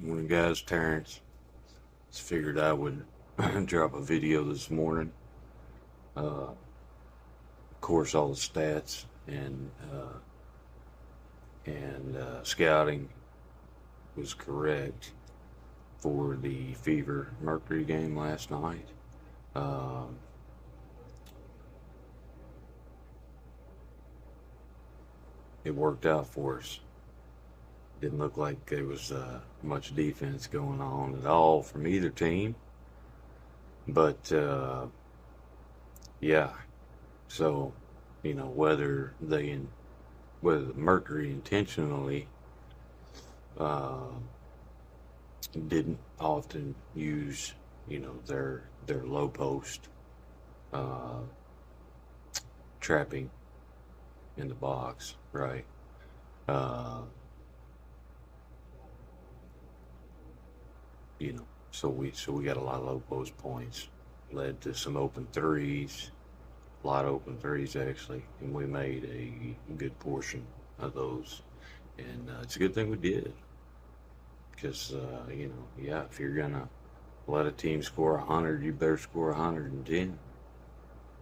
Morning, guys. Terrence. Just figured I would drop a video this morning. Of course, all the stats and scouting was correct for the Fever Mercury game last night. Um, it worked out for us. Didn't look like there was much defense going on at all from either team, but yeah. So, whether the Mercury intentionally uh, didn't often use, their low post uh, trapping in the box, right? Uh, so we got a lot of low post points, led to some open threes, a lot of open threes actually, and we made a good portion of those, and it's a good thing we did because yeah, if you're gonna let a team score 100, you better score 110,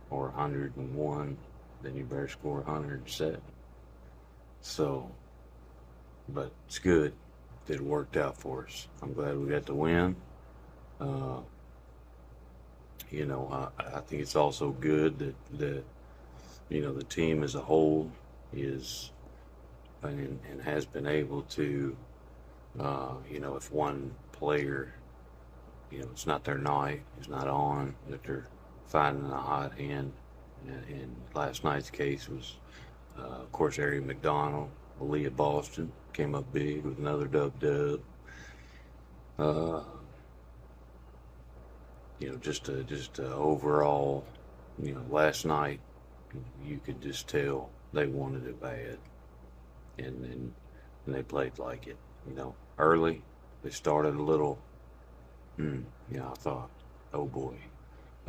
or 101, then you better score 107. So, but it's good that it worked out for us. I'm glad we got to win. Uh, I think it's also good that the team as a whole is and has been able to, if one player, it's not their night, is not on, that they're finding a hot hand. And last night's case was, of course, Ari McDonald, Aaliyah Boston came up big with another dub. Uh, just overall, last night you could just tell they wanted it bad, and they played like it. Early they started a little. I thought, oh boy,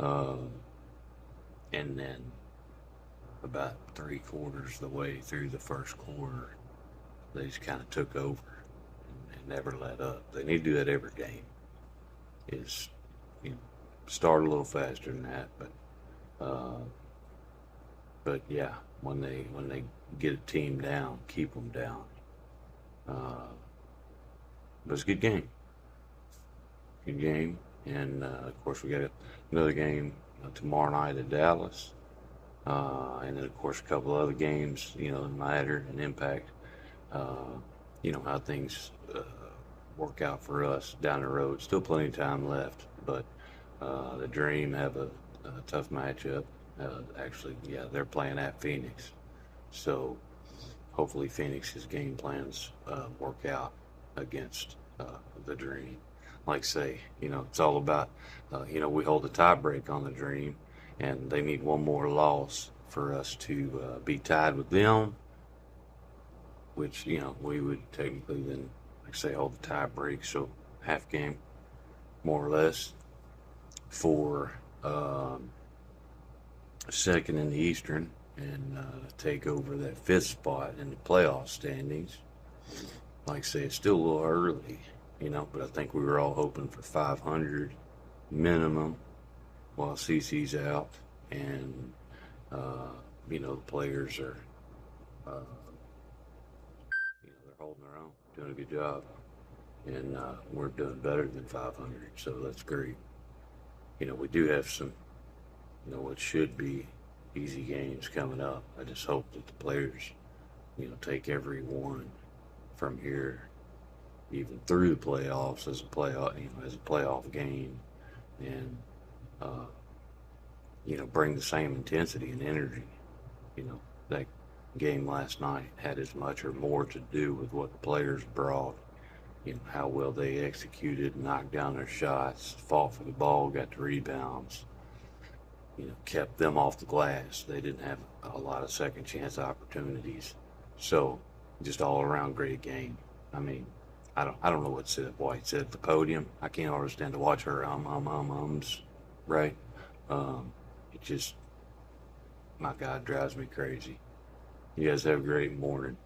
uh, and then about 3/4 the way through the first quarter, they just kind of took over and never let up. They need to do that every game. Is you know, start a little faster than that, uh, but yeah, when they get a team down, keep them down. Uh, but it's a good game, and of course we got another game tomorrow night at Dallas, and then of course a couple other games, that matter and impact, uh, how things work out for us down the road. Still plenty of time left, but the Dream have a tough matchup. Actually, yeah, they're playing at Phoenix, so hopefully Phoenix's game plans work out against the Dream. Like say, it's all about, we hold a tie break on the Dream, and they need one more loss for us to be tied with them, which, we would technically then, like say, hold the tie break, so half game, more or less, for second in the Eastern, and take over that fifth spot in the playoff standings. Like I say, it's still a little early, but I think we were all hoping for 500 minimum while CC's out, and the players are, uh, they're holding their own, doing a good job, and we're doing better than 500, so that's great. We do have some, what should be easy games coming up. I just hope that the players, take every one from here, even through the playoffs, as a playoff, as a playoff game, and uh, bring the same intensity and energy. That game last night had as much or more to do with what the players brought. How well they executed, knocked down their shots, fought for the ball, got the rebounds, kept them off the glass. They didn't have a lot of second chance opportunities. So just all around great game. I mean, I don't know what White said at the podium. I can't understand to watch her ums, right? It just, my God, drives me crazy. You guys have a great morning.